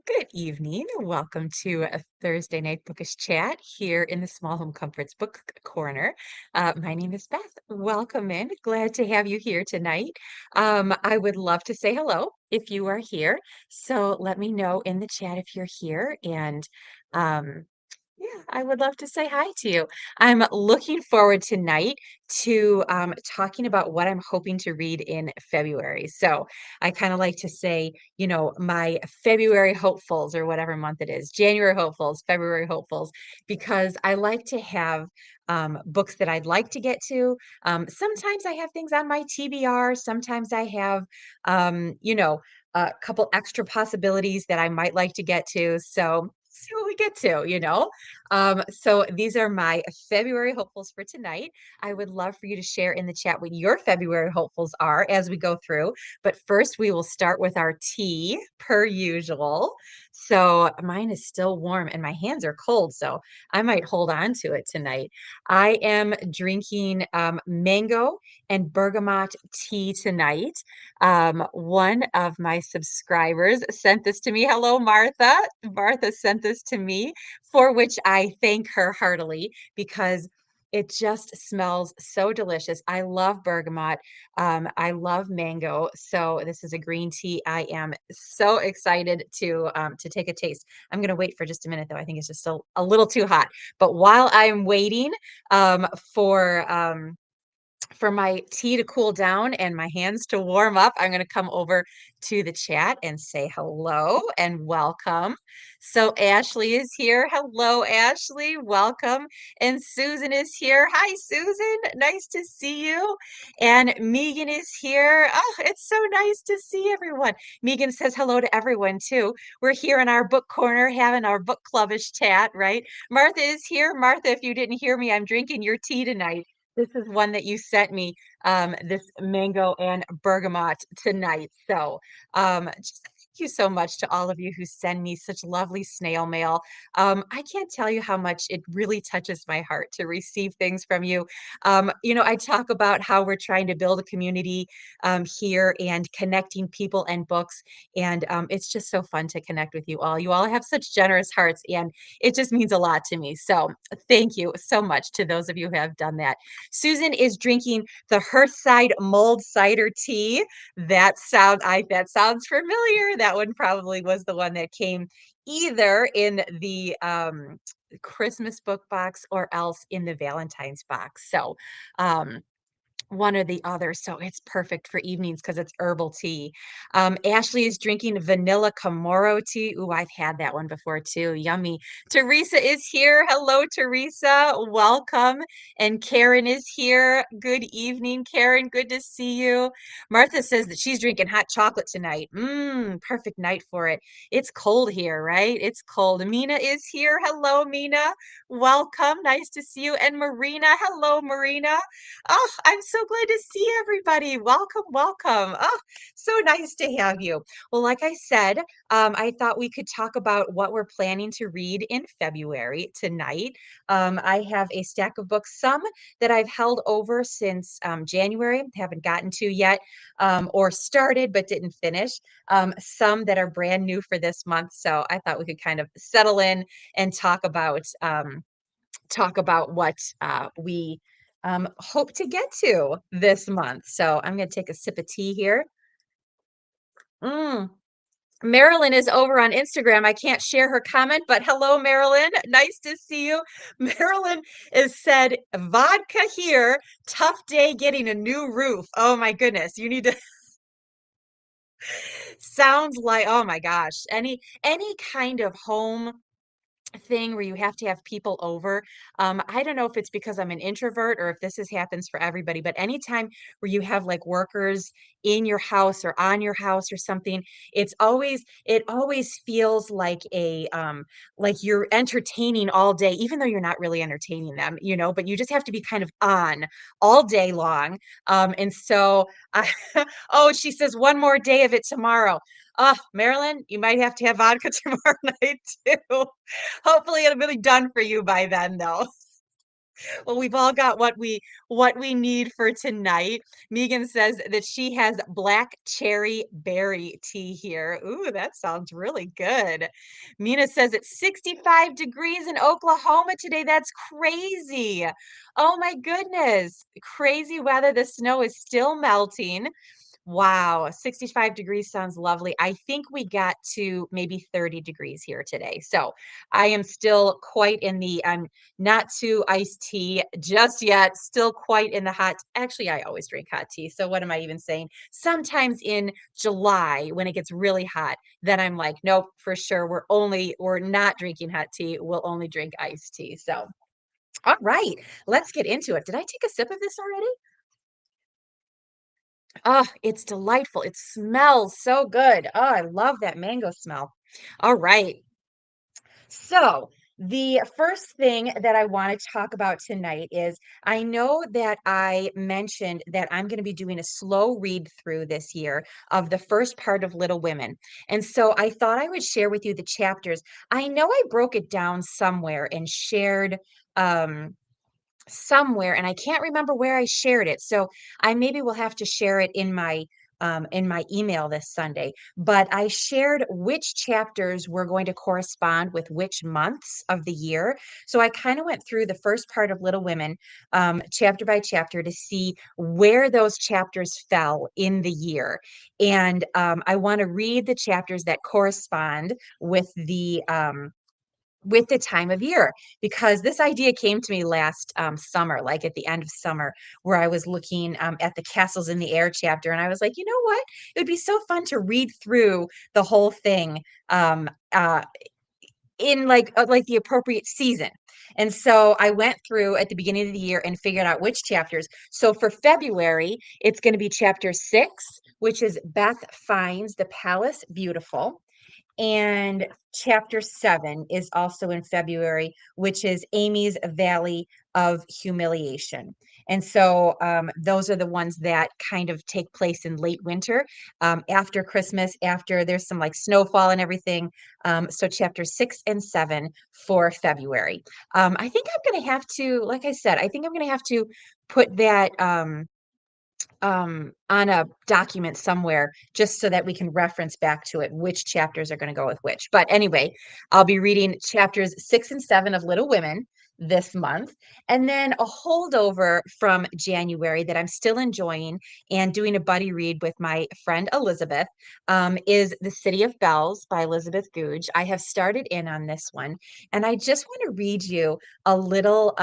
Good evening. Welcome to a Thursday night bookish chat here in the Small Home Comforts Book Corner. My name is Beth. Welcome in. Glad to have you here tonight. I would love to say hello if you are here. So let me know in the chat if you're here. And yeah, I would love to say hi to you. I'm looking forward tonight to talking about what I'm hoping to read in February. So I kind of like to say, my February hopefuls or whatever month it is, January hopefuls, February hopefuls, because I like to have books that I'd like to get to. Sometimes I have things on my TBR. Sometimes I have, a couple extra possibilities that I might like to get to. So see what we get to. So these are my February hopefuls for tonight. I would love for you to share in the chat what your February hopefuls are as we go through. But first, we will start with our tea, per usual. So mine is still warm and my hands are cold, so I might hold on to it tonight. I am drinking mango and bergamot tea tonight. One of my subscribers sent this to me. Hello, Martha. Martha sent this to me, for which I thank her heartily because it just smells so delicious. I love bergamot. I love mango. So this is a green tea. I am so excited to take a taste. I'm going to wait for just a minute though. I think it's just still a little too hot. But while I'm waiting um, for um, for my tea to cool down and my hands to warm up, I'm going to come over to the chat and say hello and welcome. So Ashley is here. Hello, Ashley. Welcome. And Susan is here. Hi, Susan. Nice to see you. And Megan is here. Oh, it's so nice to see everyone. Megan says hello to everyone too. We're here in our book corner having our book clubbish chat, right? Martha is here. Martha, if you didn't hear me, I'm drinking your tea tonight. This is one that you sent me, this mango and bergamot tonight. So just thank you so much to all of you who send me such lovely snail mail. I can't tell you how much it really touches my heart to receive things from you. I talk about how we're trying to build a community here and connecting people and books. And it's just so fun to connect with you all. You all have such generous hearts, and it just means a lot to me. So thank you so much to those of you who have done that. Susan is drinking the Hearthside mulled cider tea. That sounds familiar. That one probably was the one that came either in the Christmas book box or else in the Valentine's box. So one or the other. So it's perfect for evenings because it's herbal tea. Ashley is drinking vanilla Kamoro tea. Ooh, I've had that one before too. Yummy. Teresa is here. Hello, Teresa. Welcome. And Karen is here. Good evening, Karen. Good to see you. Martha says that she's drinking hot chocolate tonight. Perfect night for it. It's cold here, right? It's cold. Mina is here. Hello, Mina. Welcome. Nice to see you. And Marina. Hello, Marina. Oh, I'm so glad to see everybody. Welcome, welcome. Oh, so nice to have you. Well, like I said, I thought we could talk about what we're planning to read in February tonight. I have a stack of books, some that I've held over since January, haven't gotten to yet, or started but didn't finish. Some that are brand new for this month. So I thought we could kind of settle in and talk about what we hope to get to this month. So I'm going to take a sip of tea here. Mm. Marilyn is over on Instagram. I can't share her comment, but hello, Marilyn. Nice to see you. Marilyn has said, vodka here, tough day getting a new roof. Oh my goodness. You need to sounds like, oh my gosh, any kind of home thing where you have to have people over. I don't know if it's because I'm an introvert or if happens for everybody, but anytime where you have like workers in your house or on your house or something, it always feels like you're entertaining all day, even though you're not really entertaining them, but you just have to be kind of on all day long. And so I, oh, she says one more day of it tomorrow. Oh, Marilyn, you might have to have vodka tomorrow night too. Hopefully it'll be done for you by then, though. Well, we've all got what we need for tonight. Megan says that she has black cherry berry tea here. Ooh, that sounds really good. Mina says it's 65 degrees in Oklahoma today. That's crazy. Oh my goodness. Crazy weather. The snow is still melting. Wow, 65 degrees sounds lovely. I think we got to maybe 30 degrees here today. So I am still quite in the, I'm not too iced tea just yet, still quite in the hot. Actually, I always drink hot tea. So what am I even saying? Sometimes in July when it gets really hot, then I'm like, nope, for sure. We're not drinking hot tea. We'll only drink iced tea. So, all right, let's get into it. Did I take a sip of this already? Oh, it's delightful. It smells so good. Oh, I love that mango smell. All right. So, the first thing that I want to talk about tonight is I know that I mentioned that I'm going to be doing a slow read through this year of the first part of Little Women. And so I thought I would share with you the chapters. I know I broke it down somewhere and shared somewhere, and I can't remember where I shared it. So I maybe will have to share it in my email this Sunday. But I shared which chapters were going to correspond with which months of the year. So I kind of went through the first part of Little Women, chapter by chapter, to see where those chapters fell in the year. And I want to read the chapters that correspond with the time of year, because this idea came to me last summer, like at the end of summer, where I was looking at the Castles in the Air chapter, and I was like, you know what? It would be so fun to read through the whole thing um, uh, in like the appropriate season. And so I went through at the beginning of the year and figured out which chapters. So for February, it's going to be chapter 6, which is Beth finds the palace beautiful. And chapter 7 is also in February, which is Amy's Valley of Humiliation. And so those are the ones that kind of take place in late winter, after Christmas, after there's some like snowfall and everything. So chapter 6 and 7 for February. I think I'm going to have to, like I said, I think I'm going to have to put that. On a document somewhere just so that we can reference back to it, which chapters are going to go with which. But anyway, I'll be reading chapters 6 and 7 of Little Women this month, and then a holdover from January that I'm still enjoying and doing a buddy read with my friend Elizabeth, is The City of Bells by Elizabeth Goudge. I have started in on this one, and I just want to read you a little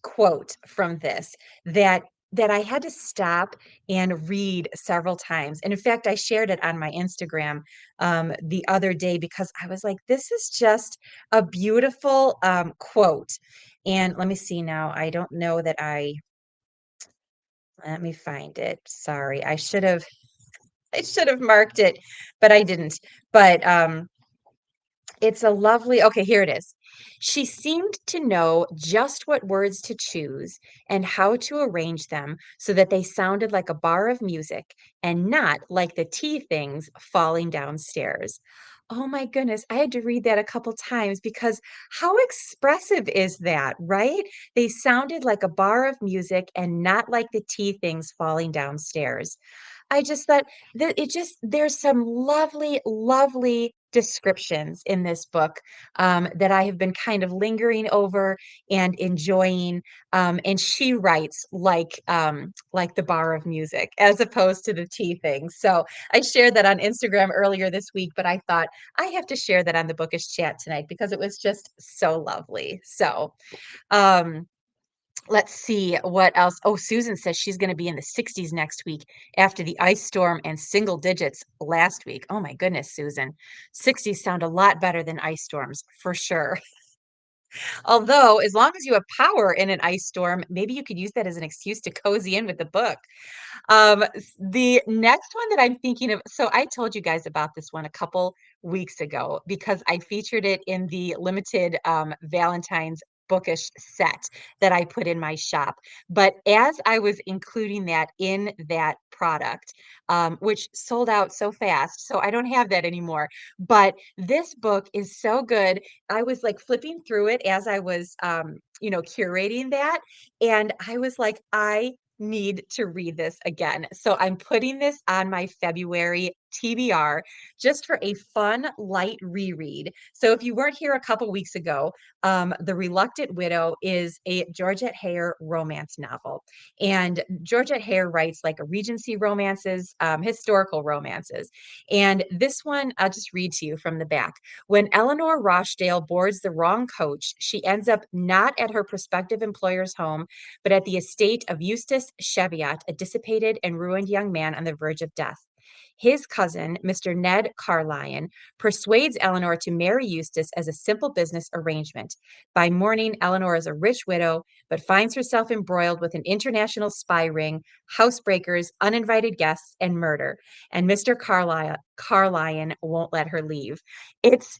quote from this that I had to stop and read several times. And in fact, I shared it on my Instagram the other day because I was like, this is just a beautiful quote. And let me see now. I don't know that let me find it. Sorry. I should have marked it, but I didn't. But it's a lovely, okay, here it is. She seemed to know just what words to choose and how to arrange them so that they sounded like a bar of music and not like the tea things falling downstairs. Oh my goodness, I had to read that a couple times because how expressive is that, right? They sounded like a bar of music and not like the tea things falling downstairs. I just thought that there's some lovely, lovely descriptions in this book that I have been kind of lingering over and enjoying. And she writes like the bar of music as opposed to the tea thing. So I shared that on Instagram earlier this week, but I thought I have to share that on the Bookish chat tonight because it was just so lovely. So, um, let's see what else. Oh, Susan says she's going to be in the 60s next week after the ice storm and single digits last week. Oh my goodness, Susan. 60s sound a lot better than ice storms for sure. Although, as long as you have power in an ice storm, maybe you could use that as an excuse to cozy in with the book. The next one that I'm thinking of, so I told you guys about this one a couple weeks ago because I featured it in the limited Valentine's Bookish set that I put in my shop. But as I was including that in that product, which sold out so fast, so I don't have that anymore. But this book is so good. I was like flipping through it as I was, curating that, and I was like, I need to read this again. So I'm putting this on my February TBR just for a fun, light reread. So if you weren't here a couple weeks ago, The Reluctant Widow is a Georgette Heyer romance novel. And Georgette Heyer writes like a Regency romances, historical romances. And this one, I'll just read to you from the back. When Eleanor Rochdale boards the wrong coach, she ends up not at her prospective employer's home, but at the estate of Eustace Cheviot, a dissipated and ruined young man on the verge of death. His cousin, Mr. Ned Carlyon, persuades Eleanor to marry Eustace as a simple business arrangement. By morning, Eleanor is a rich widow, but finds herself embroiled with an international spy ring, housebreakers, uninvited guests, and murder. And Mr. Carlyon won't let her leave. It's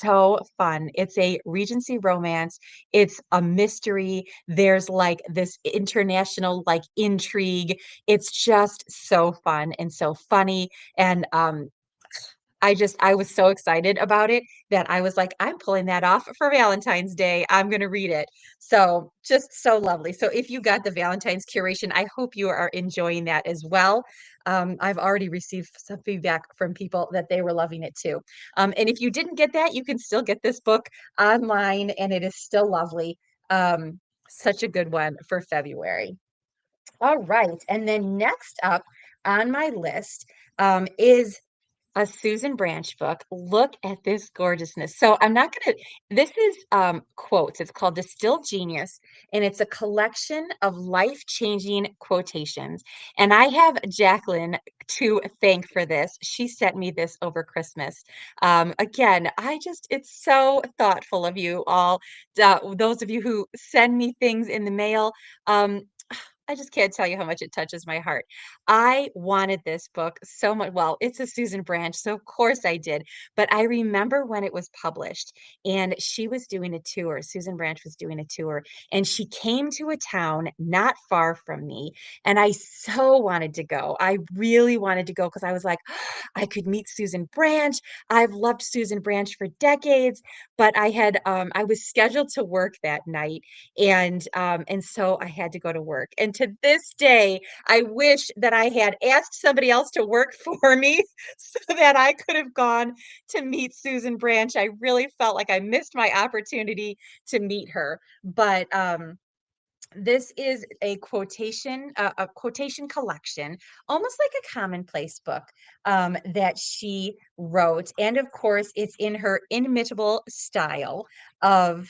so fun. It's a Regency romance. It's a mystery. There's like this international like intrigue. It's just so fun and so funny. And I was so excited about it that I was like, I'm pulling that off for Valentine's Day. I'm going to read it. So just so lovely. So if you got the Valentine's curation, I hope you are enjoying that as well. I've already received some feedback from people that they were loving it too. And if you didn't get that, you can still get this book online and it is still lovely. Such a good one for February. All right. And then next up on my list is a Susan Branch book. Look at this gorgeousness. So I'm not gonna, this is quotes. It's called Distilled Genius, and it's a collection of life-changing quotations. And I have Jacqueline to thank for this. She sent me this over Christmas. Again, it's so thoughtful of you all, those of you who send me things in the mail. Um, I just can't tell you how much it touches my heart. I wanted this book so much. Well, it's a Susan Branch, so of course I did. But I remember when it was published and she was doing a tour. Susan Branch was doing a tour and she came to a town not far from me. And I so wanted to go. I really wanted to go because I was like, I could meet Susan Branch. I've loved Susan Branch for decades, but I was scheduled to work that night and so I had to go to work. And to this day, I wish that I had asked somebody else to work for me so that I could have gone to meet Susan Branch. I really felt like I missed my opportunity to meet her. But this is a quotation collection, almost like a commonplace book that she wrote. And of course, it's in her inimitable style of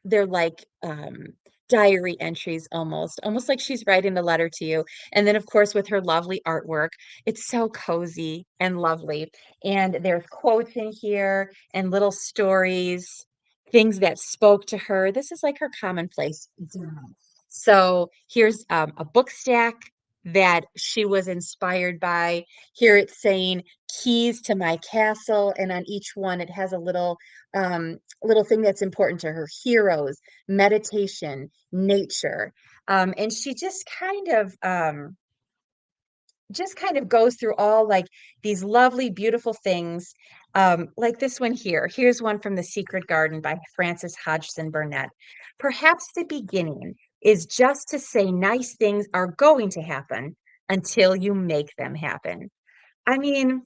they're like diary entries almost like she's writing a letter to you. And then of course with her lovely artwork, it's so cozy and lovely. And there's quotes in here and little stories, things that spoke to her. This is like her commonplace journal. So here's a book stack that she was inspired by. Here it's saying keys to my castle, and on each one it has a little thing that's important to her: heroes, meditation, nature. And she just kind of goes through all like these lovely, beautiful things. Like this one here. Here's one from The Secret Garden by Frances Hodgson Burnett. Perhaps the beginning is just to say nice things are going to happen until you make them happen. I mean,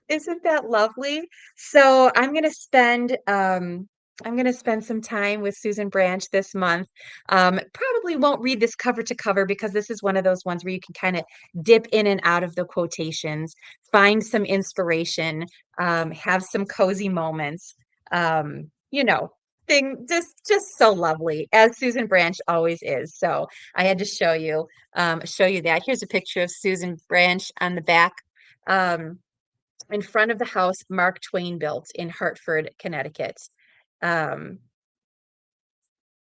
isn't that lovely? So I'm gonna spend some time with Susan Branch this month. Probably won't read this cover to cover because this is one of those ones where you can kind of dip in and out of the quotations, find some inspiration, have some cozy moments. You know, thing just so lovely as Susan Branch always is. So I had to show you that. Here's a picture of Susan Branch on the back. Um, in front of the house Mark Twain built in Hartford, Connecticut. Um,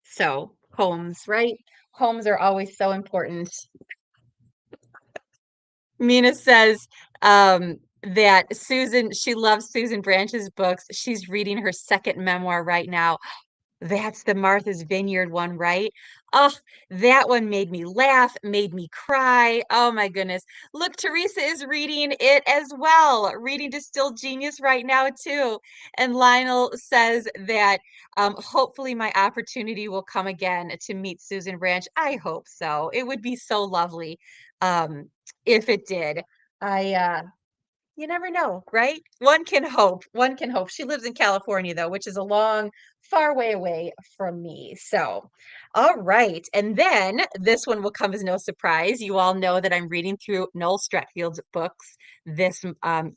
so homes, right? Homes are always so important. Mina says that she loves Susan Branch's books. She's reading her second memoir right now. That's the Martha's Vineyard one, right? Oh, that one made me laugh, made me cry. Oh my goodness. Look, Teresa is reading it as well, reading Distilled Genius right now too. And Lionel says that hopefully my opportunity will come again to meet Susan Branch. I hope so. It would be so lovely um, if it did. I You never know, right? One can hope. One can hope. She lives in California, though, which is a long, far way away from me. So, all right. And then this one will come as no surprise. You all know that I'm reading through Noel Stratfield's books this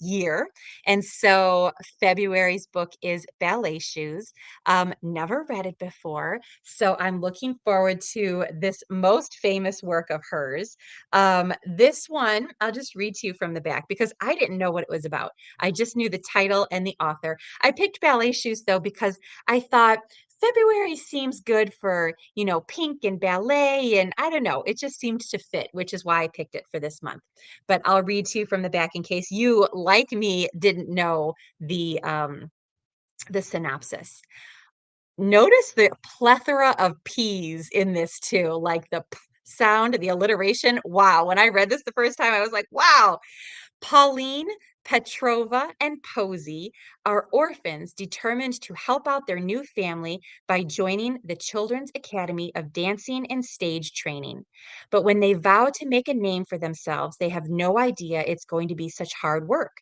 year. And so February's book is Ballet Shoes. Never read it before. So I'm looking forward to this most famous work of hers. This one, I'll just read to you from the back because I didn't know what it was about. I just knew the title and the author. I picked Ballet Shoes though because I thought February seems good for, pink and ballet, and I don't know, it just seemed to fit, which is why I picked it for this month. But I'll read to you from the back in case you, like me, didn't know the synopsis. Notice the plethora of P's in this too, like the p sound, the alliteration. Wow, when I read this the first time, I was like, wow. Pauline, Petrova, and Posey are orphans determined to help out their new family by joining the Children's Academy of Dancing and Stage Training. But when they vow to make a name for themselves, they have no idea it's going to be such hard work.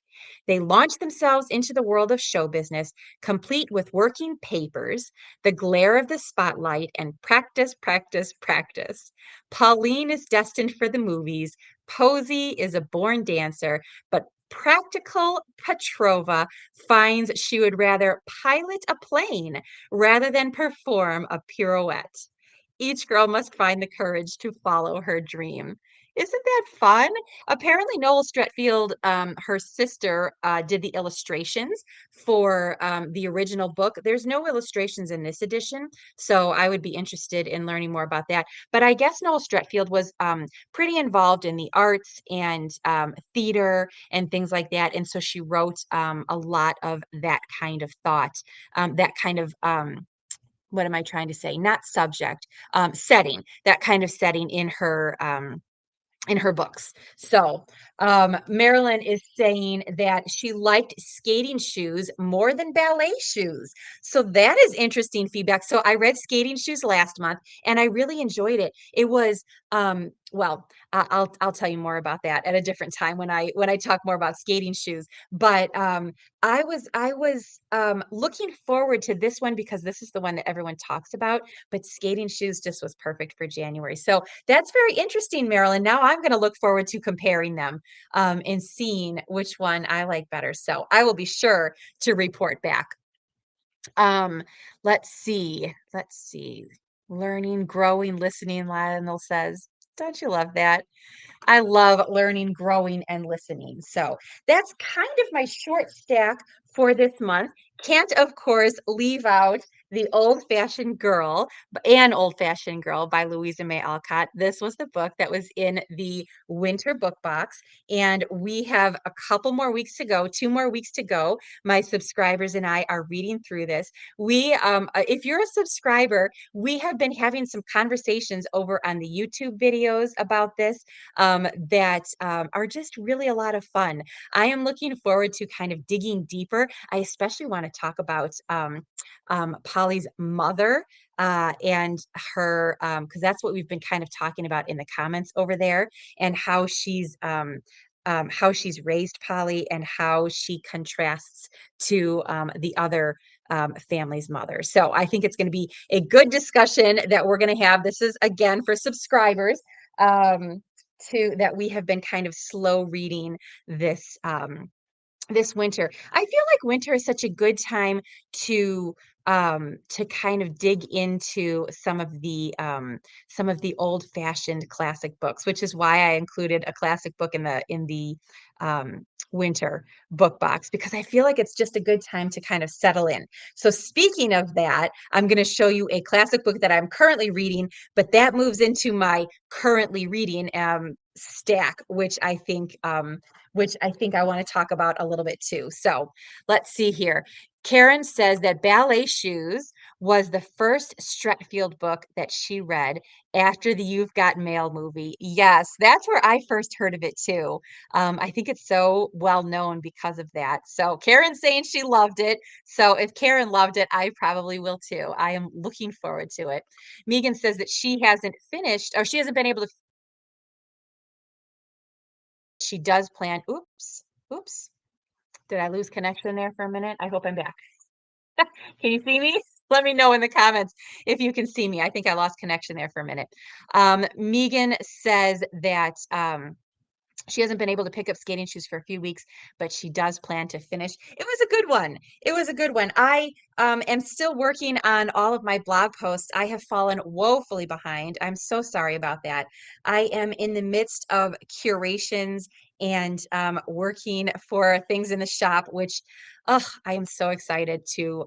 They launch themselves into the world of show business, complete with working papers, the glare of the spotlight, and practice, practice, practice. Pauline is destined for the movies. Posey is a born dancer, but practical Petrova finds she would rather pilot a plane rather than perform a pirouette. Each girl must find the courage to follow her dream. Isn't that fun? Apparently, Noel Stratfield, her sister, did the illustrations for the original book. There's no illustrations in this edition, so I would be interested in learning more about that. But I guess Noel Stratfield was pretty involved in the arts and theater and things like that. And so she wrote a lot of that kind of thought, that kind of what am I trying to say? Not subject, setting, that kind of setting in her books. So, Marilyn is saying that she liked skating shoes more than ballet shoes. So that is interesting feedback. So I read Skating Shoes last month and I really enjoyed it. It was well, I'll tell you more about that at a different time when I talk more about skating shoes. But I was looking forward to this one because this is the one that everyone talks about. But Skating Shoes just was perfect for January. So that's very interesting, Marilyn. Now I'm going to look forward to comparing them and seeing which one I like better. So I will be sure to report back. Um, let's see. Let's see. Learning, growing, listening, Lionel says. Don't you love that? I love learning, growing, and listening. So that's kind of my short stack for this month. Can't, of course, leave out The Old-Fashioned Girl, An Old-Fashioned Girl by Louisa May Alcott. This was the book that was in the winter book box, and we have a couple more weeks to go, 2 more weeks to go. My subscribers and I are reading through this. If you're a subscriber, we have been having some conversations over on the YouTube videos about this that are just really a lot of fun. I am looking forward to kind of digging deeper. I especially want to talk about Polly's mother and her, because that's what we've been kind of talking about in the comments over there, and how she's raised Polly and how she contrasts to the other family's mother. So I think it's going to be a good discussion that we're going to have. This is again for subscribers. To that we have been kind of slow reading this winter. I feel like winter is such a good time to kind of dig into some of the old-fashioned classic books, which is why I included a classic book in the winter book box because I feel like it's just a good time to kind of settle in. So speaking of that, I'm going to show you a classic book that I'm currently reading, but that moves into my currently reading stack, which I think I want to talk about a little bit too. So let's see here. Karen says that Ballet Shoes was the first Stretfield book that she read after the You've Got Mail movie. Yes, that's where I first heard of it too. I think it's so well known because of that. So Karen's saying she loved it. So if Karen loved it, I probably will too. I am looking forward to it. Megan says that she hasn't finished or she hasn't been able to, she does plan. Oops. Did I lose connection there for a minute? I hope I'm back. Can you see me? Let me know in the comments if you can see me. I think I lost connection there for a minute. Megan says that she hasn't been able to pick up skating shoes for a few weeks, but she does plan to finish. It was a good one. It was a good one. I am still working on all of my blog posts. I have fallen woefully behind. I'm so sorry about that. I am in the midst of curations and working for things in the shop, which, oh, I am so excited to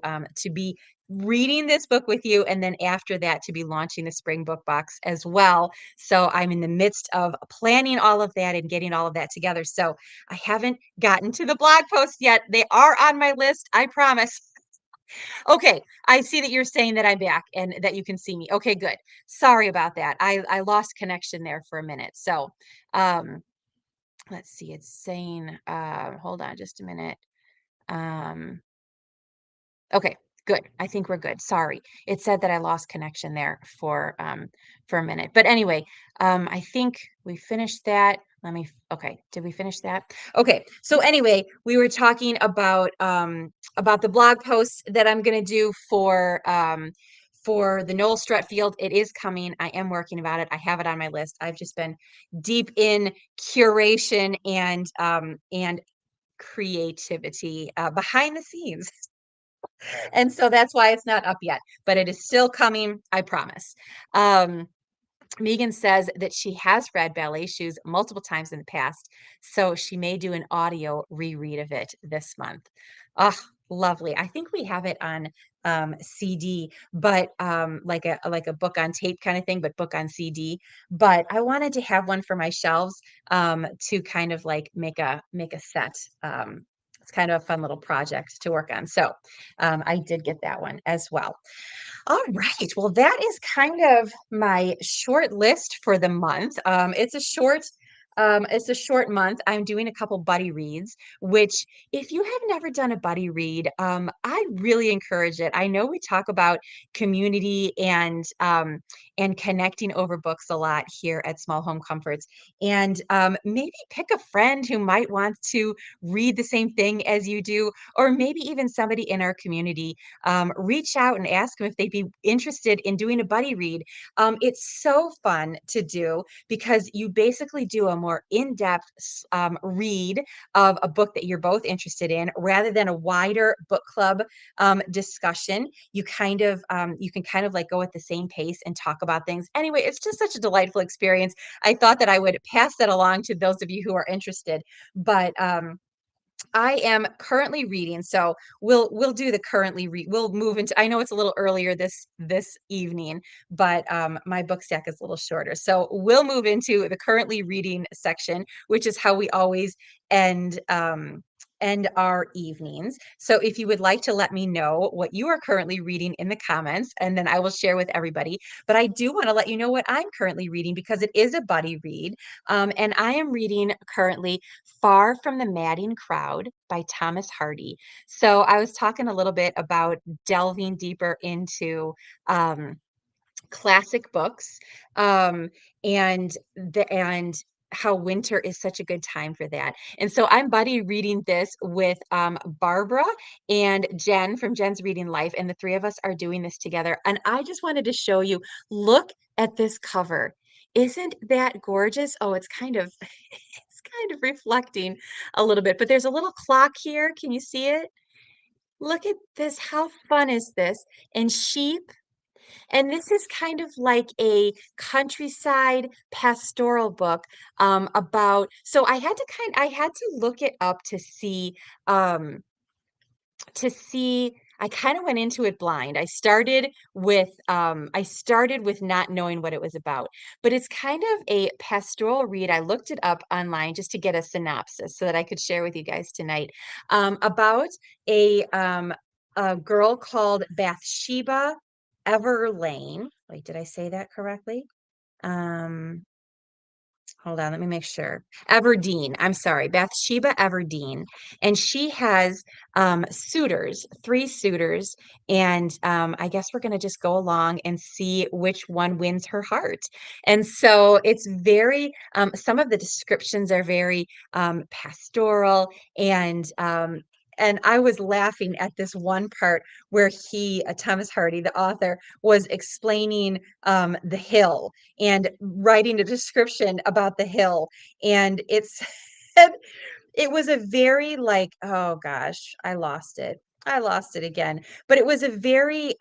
be reading this book with you, and then after that to be launching the spring book box as well. So I'm in the midst of planning all of that and getting all of that together. So I haven't gotten to the blog posts yet. They are on my list, I promise. Okay, I see that you're saying that I'm back and that you can see me. Okay, good. Sorry about that. I lost connection there for a minute. So let's see. It's saying hold on just a minute. Um Okay, good. I think we're good. Sorry. It said that I lost connection there for a minute. But anyway, I think we finished that. Okay, did we finish that? Okay. So anyway, we were talking about the blog posts that I'm going to do for the Noel Strutfield. It is coming. I am working about it. I have it on my list. I've just been deep in curation and creativity behind the scenes. And so that's why it's not up yet, but it is still coming, I promise. Megan says that she has read Ballet Shoes multiple times in the past, so she may do an audio reread of it this month. Oh, lovely. I think we have it on CD, but like a book on tape kind of thing, but book on CD. But I wanted to have one for my shelves to kind of like make a set. It's kind of a fun little project to work on. So I did get that one as well. All right. Well, that is kind of my short list for the month. It's a short month. I'm doing a couple buddy reads, which if you have never done a buddy read, I really encourage it. I know we talk about community and connecting over books a lot here at Small Home Comforts. And maybe pick a friend who might want to read the same thing as you do, or maybe even somebody in our community reach out and ask them if they'd be interested in doing a buddy read. It's so fun to do because you basically do a more in-depth read of a book that you're both interested in rather than a wider book club discussion. You can kind of like go at the same pace and talk about things. Anyway, it's just such a delightful experience. I thought that I would pass that along to those of you who are interested. But I am currently reading, so we'll do the currently read. We'll move into. I know it's a little earlier this evening, but my book stack is a little shorter, so we'll move into the currently reading section, which is how we always end end our evenings. So if you would like to let me know what you are currently reading in the comments, and then I will share with everybody. But I do want to let you know what I'm currently reading because it is a buddy read, and I am reading currently Far from the Madding Crowd by Thomas Hardy. So I was talking a little bit about delving deeper into classic books um, and how winter is such a good time for that. And so I'm buddy reading this with Barbara and Jen from Jen's Reading Life, and the three of us are doing this together. And I just wanted to show you, look at this cover. Isn't that gorgeous? Oh, it's kind of it's kind of reflecting a little bit, but there's a little clock here. Can you see it? Look at this. How fun is this? And sheep. And this is kind of like a countryside pastoral book about, so I had to look it up um, to see, I kind of went into it blind. I started with not knowing what it was about, but it's kind of a pastoral read. I looked it up online just to get a synopsis so that I could share with you guys tonight about a girl called Bathsheba Everlane. Wait, did I say that correctly? Um, Hold on, let me make sure. Everdeen. I'm sorry, Bathsheba Everdeen. And she has suitors, three suitors. And I guess we're going to just go along and see which one wins her heart. And so it's very, some of the descriptions are very pastoral and I was laughing at this one part where Thomas Hardy, the author, was explaining the hill and writing a description about the hill. And it said, it was a very like, oh gosh, I lost it. I lost it again. But it was a very,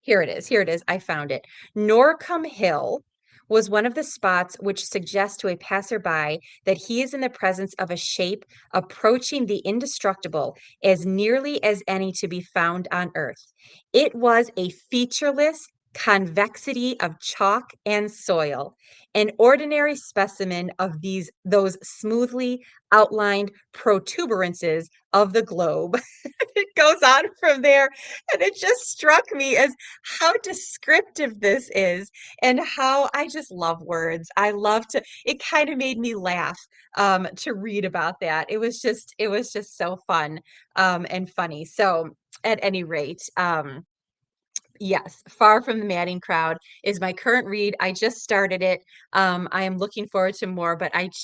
here it is. Here it is. I found it. Norcombe Hill was one of the spots which suggests to a passerby that he is in the presence of a shape approaching the indestructible as nearly as any to be found on earth. It was a featureless convexity of chalk and soil, an ordinary specimen of those smoothly outlined protuberances of the globe. It goes on from there, and it just struck me as how descriptive this is and how I just love words. I love to, it kind of made me laugh to read about that. It was just so fun and funny. So at any rate, yes, Far from the Madding Crowd is my current read. I just started it. I am looking forward to more, but it's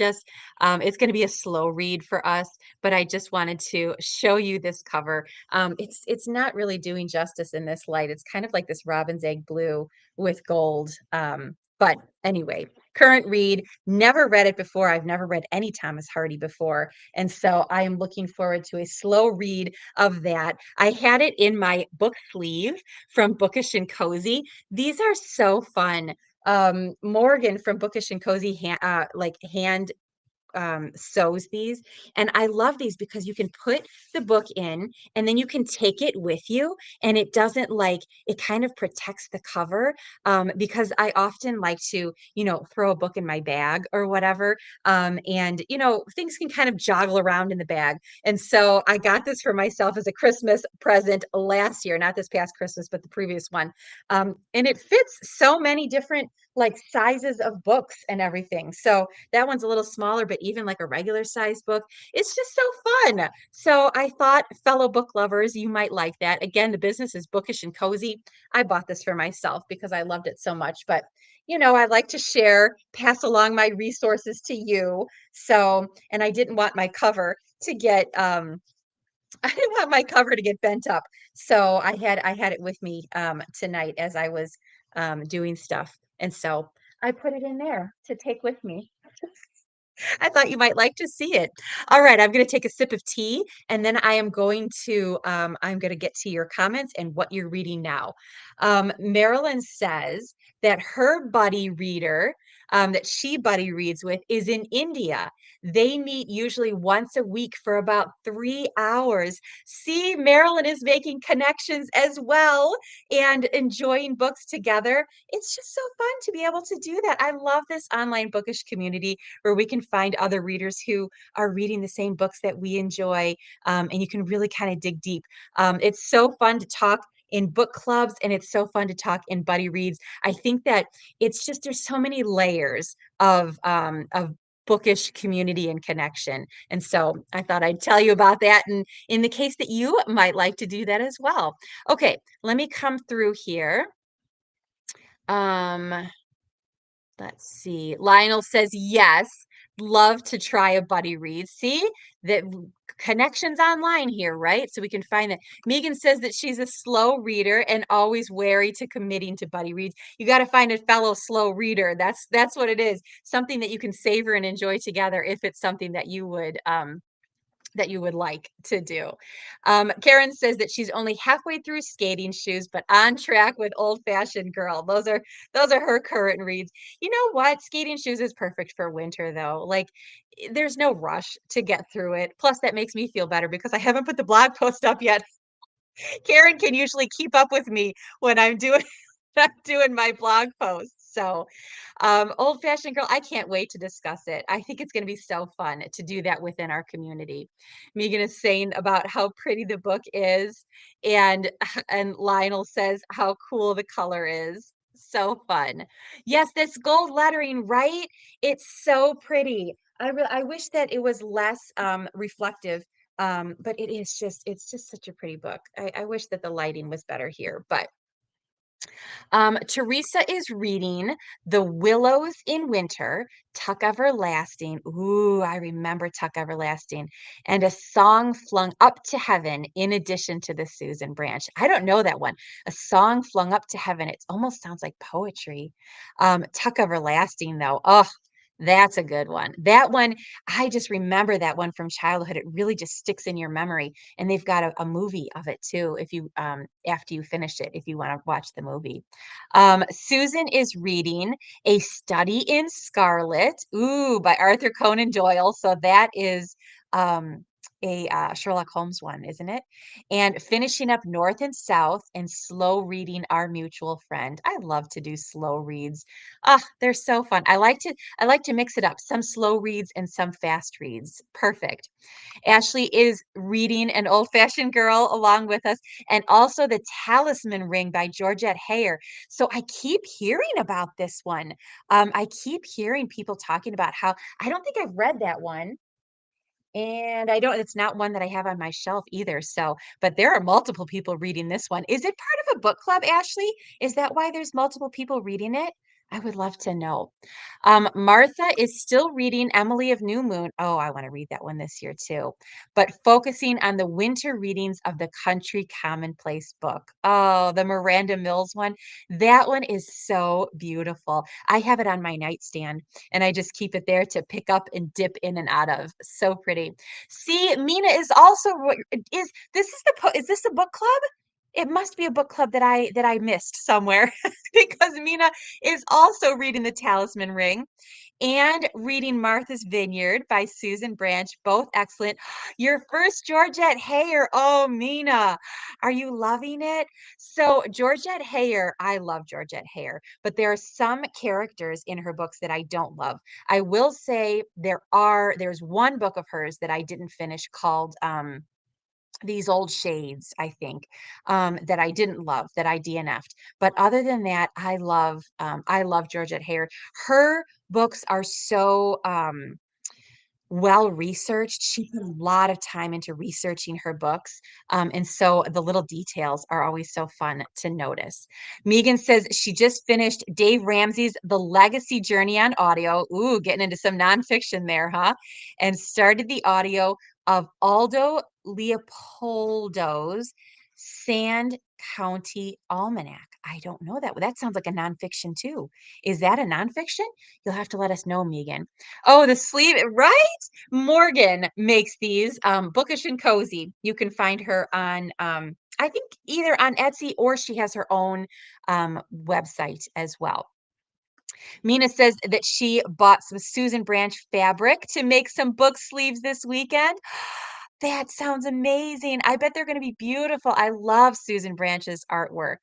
going to be a slow read for us, but I just wanted to show you this cover. It's not really doing justice in this light. It's kind of like this robin's egg blue with gold. But anyway, current read, never read it before. I've never read any Thomas Hardy before. And so I am looking forward to a slow read of that. I had it in my book sleeve from Bookish and Cozy. These are so fun. Morgan from Bookish and Cozy hand sews these, and I love these because you can put the book in and then you can take it with you, and it doesn't like, it kind of protects the cover, because I often like to, throw a book in my bag or whatever, and things can kind of joggle around in the bag. And so I got this for myself as a Christmas present last year, not this past Christmas but the previous one, and it fits so many different like sizes of books and everything. So that one's a little smaller, but even like a regular size book, it's just so fun. So I thought, fellow book lovers, you might like that. Again, the business is Bookish and Cozy. I bought this for myself because I loved it so much. But I like to share, pass along my resources to you. So, and I didn't want my cover to get I didn't want my cover to get bent up. So I had it with me tonight as I was doing stuff. And so I put it in there to take with me. I thought you might like to see it. All right, I'm going to take a sip of tea, and then I'm going to get to your comments and what you're reading now. Marilyn says that her buddy reader that she buddy reads with is in India. They meet usually once a week for about 3 hours. See, Marilyn is making connections as well and enjoying books together. It's just so fun to be able to do that. I love this online bookish community where we can find other readers who are reading the same books that we enjoy, and you can really kind of dig deep. It's so fun to talk in book clubs, and it's so fun to talk in buddy reads. I think that it's just there's so many layers of bookish community and connection. And so I thought I'd tell you about that, and in the case that you might like to do that as well. Okay, let me come through here. Um, Let's see. Lionel says yes. Love to try a buddy read. See that connections online here, right? So we can find that. Megan says that she's a slow reader and always wary to committing to buddy reads. You got to find a fellow slow reader. That's what it is. Something that you can savor and enjoy together if it's something that you would like to do. Karen says that she's only halfway through Skating Shoes, but on track with Old Fashioned Girl. Those are her current reads. You know what? Skating Shoes is perfect for winter, though. Like, there's no rush to get through it. Plus, that makes me feel better because I haven't put the blog post up yet. Karen can usually keep up with me when I'm doing I'm doing my blog posts. So, Old Fashioned Girl, I can't wait to discuss it. I think it's going to be so fun to do that within our community. Megan is saying about how pretty the book is, and and Lionel says how cool the color is. So fun. Yes, this gold lettering, right? It's so pretty. I wish that it was less reflective, but it's just such a pretty book. I wish that the lighting was better here, but Teresa is reading The Willows in Winter, Tuck Everlasting. Ooh, I remember Tuck Everlasting. And A Song Flung Up to Heaven, in addition to the Susan Branch. I don't know that one. A Song Flung Up to Heaven. It almost sounds like poetry. Tuck Everlasting, though. Oh, that's a good one. That one, I just remember that one from childhood. It really just sticks in your memory. And they've got a movie of it too, if you after you finish it, if you want to watch the movie. Susan is reading A Study in Scarlet, ooh, by Arthur Conan Doyle. So that is a Sherlock Holmes one, isn't it? And finishing up North and South and slow reading Our Mutual Friend. I love to do slow reads. Ah, they're so fun. I like to mix it up, some slow reads and some fast reads. Perfect. Ashley is reading An Old-Fashioned Girl along with us, and also The Talisman Ring by Georgette Heyer. So I keep hearing about this one. I keep hearing people talking about how I don't think I've read that one. And I don't, it's not one that I have on my shelf either. So, but there are multiple people reading this one. Is it part of a book club, Ashley? Is that why there's multiple people reading it? I would love to know. Martha is still reading Emily of New Moon. Oh, I want to read that one this year too. But focusing on the winter readings of the Country Commonplace book. Oh, the Miranda Mills one. That one is so beautiful. I have it on my nightstand and I just keep it there to pick up and dip in and out of. So pretty. See, Mina is also is is this a book club? It must be a book club that I missed somewhere because Mina is also reading The Talisman Ring and reading Martha's Vineyard by Susan Branch, both excellent. Your first Georgette Heyer. Oh, Mina, are you loving it? So, Georgette Heyer, I love Georgette Heyer, but there are some characters in her books that I don't love. I will say there's one book of hers that I didn't finish called These Old Shades, I think, that I didn't love, that I DNF'd. But other than that, I love Georgette Heyer. Her books are so well researched. She put a lot of time into researching her books. And so the little details are always so fun to notice. Megan says she just finished Dave Ramsey's The Legacy Journey on audio. Ooh, getting into some nonfiction there, huh? And started the audio of Aldo Leopoldo's Sand County Almanac. I don't know that. That sounds like a nonfiction too. Is that a nonfiction? You'll have to let us know, Megan. Oh, the sleeve, right? Morgan makes these bookish and cozy. You can find her on I think either on Etsy or she has her own website as well. Mina says that she bought some Susan Branch fabric to make some book sleeves this weekend. That sounds amazing. I bet they're going to be beautiful. I love Susan Branch's artwork.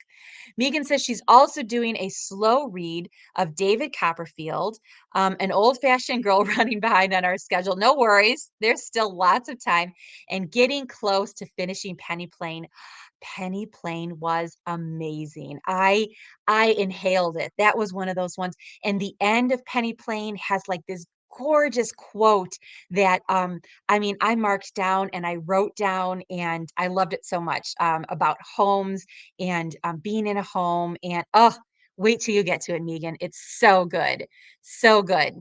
Megan says she's also doing a slow read of David Copperfield, An Old-Fashioned Girl running behind on our schedule. No worries. There's still lots of time and getting close to finishing Penny Plain. Penny Plain was amazing. I inhaled it. That was one of those ones. And the end of Penny Plain has like this gorgeous quote that I mean I marked down and I wrote down and I loved it so much about homes and being in a home and oh wait till you get to it, Megan. It's so good. So good.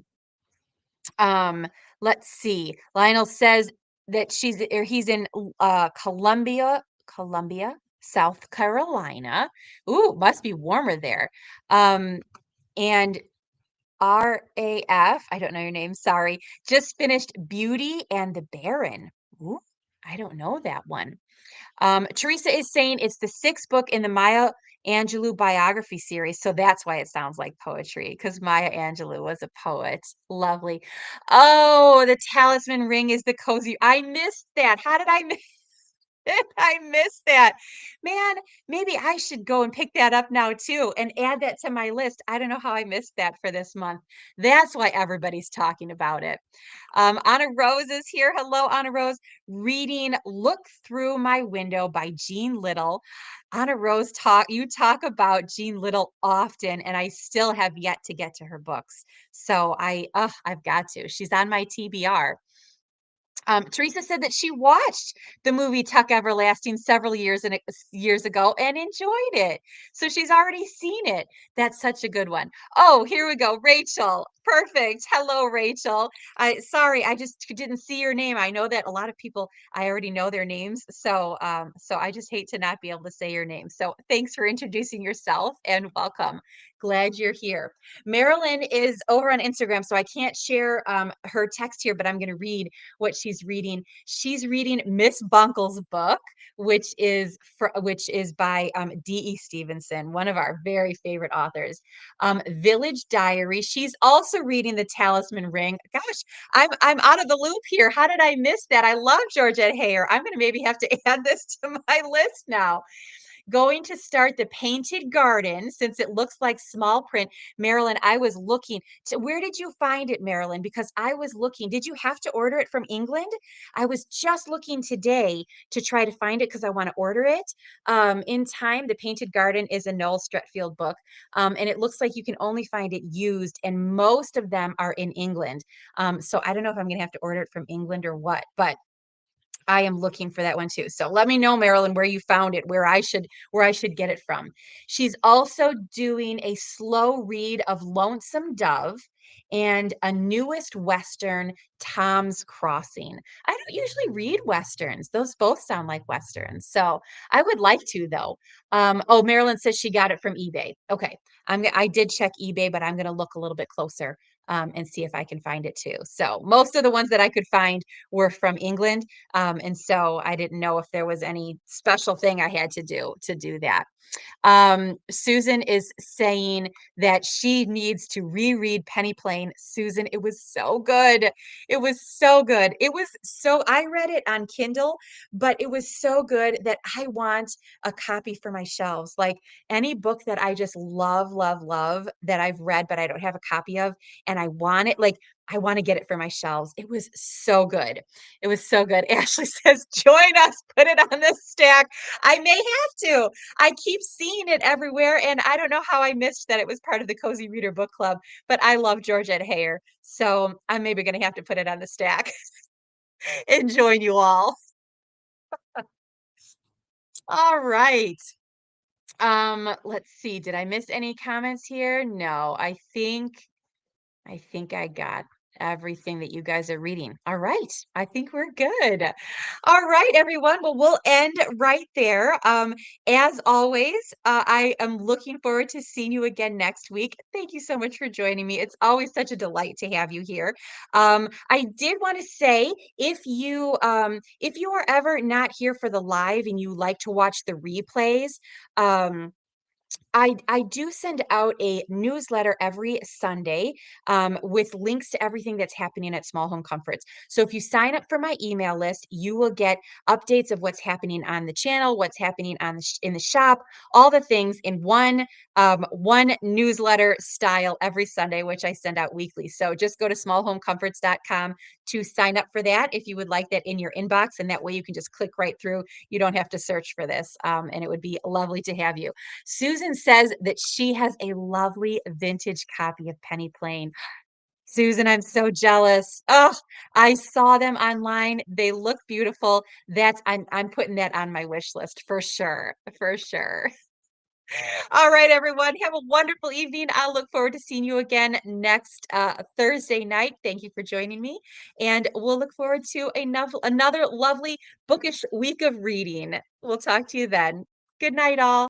Um, let's see. Lionel says that he's in Columbia, South Carolina. Ooh, must be warmer there. Um, and RAF, I don't know your name, sorry, just finished Beauty and the Baron. Ooh, I don't know that one. Teresa is saying it's the sixth book in the Maya Angelou biography series, so that's why it sounds like poetry, because Maya Angelou was a poet. Lovely. Oh, the Talisman Ring is the cozy. I missed that. How did I miss? I missed that. Man, maybe I should go and pick that up now too and add that to my list. I don't know how I missed that for this month. That's why everybody's talking about it. Anna Rose is here. Hello, Anna Rose. Reading Look Through My Window by Jean Little. Anna Rose, you talk about Jean Little often, and I still have yet to get to her books. So I've got to. She's on my TBR. Teresa said that she watched the movie Tuck Everlasting several years ago and enjoyed it. So she's already seen it. That's such a good one. Oh, here we go. Rachel. Perfect. Hello, Rachel. Sorry, I just didn't see your name. I know that a lot of people, I already know their names. So I just hate to not be able to say your name. So thanks for introducing yourself and welcome. Glad you're here. Marilyn is over on Instagram, so I can't share her text here, but I'm going to read what she's reading. She's reading Miss Bunkle's book, which is by D.E. Stevenson, one of our very favorite authors. Village Diary. She's also reading The Talisman Ring. Gosh, I'm out of the loop here. How did I miss that? I love Georgette Heyer. I'm going to maybe have to add this to my list now. Going to start the Painted Garden since it looks like small print. Marilyn, I was looking to, where did you find it, Marilyn? Because I was looking. Did you have to order it from England? I was just looking today to try to find it because I want to order it in time. The Painted Garden is a Noel Streatfeild book, and it looks like you can only find it used, and most of them are in England. So I don't know if I'm going to have to order it from England or what, but I am looking for that one too. So let me know, Marilyn, where you found it, where I should get it from. She's also doing a slow read of Lonesome Dove and a newest Western, Tom's Crossing. I don't usually read Westerns. Those both sound like Westerns. So I would like to though. Oh, Marilyn says she got it from eBay. Okay. I did check eBay, but I'm going to look a little bit closer and see if I can find it too. So most of the ones that I could find were from England. And so I didn't know if there was any special thing I had to do that. Susan is saying that she needs to reread Penny Plain. Susan, it was so good. It was so good. I read it on Kindle, but it was so good that I want a copy for my shelves. Like any book that I just love, love, love that I've read, but I don't have a copy of, and I want it, like I want to get it for my shelves. It was so good. It was so good. Ashley says, join us, put it on the stack. I may have to. I keep seeing it everywhere, and I don't know how I missed that it was part of the Cozy Reader Book Club, but I love Georgette Heyer, so I'm maybe going to have to put it on the stack and join you all. All right. Let's see. Did I miss any comments here? No, I think I got everything that you guys are reading. All right. I think we're good. All right, everyone. Well, we'll end right there. As always, I am looking forward to seeing you again next week. Thank you so much for joining me. It's always such a delight to have you here. I did want to say if you are ever not here for the live and you like to watch the replays, I do send out a newsletter every Sunday with links to everything that's happening at Small Home Comforts. So if you sign up for my email list, you will get updates of what's happening on the channel, what's happening on in the shop, all the things in one newsletter style every Sunday, which I send out weekly. So just go to smallhomecomforts.com to sign up for that if you would like that in your inbox, and that way you can just click right through. You don't have to search for this, and it would be lovely to have you. Susan says that she has a lovely vintage copy of Penny Plain. Susan, I'm so jealous. Oh, I saw them online. They look beautiful. I'm putting that on my wish list for sure. For sure. All right, everyone. Have a wonderful evening. I'll look forward to seeing you again next Thursday night. Thank you for joining me. And we'll look forward to another lovely bookish week of reading. We'll talk to you then. Good night, all.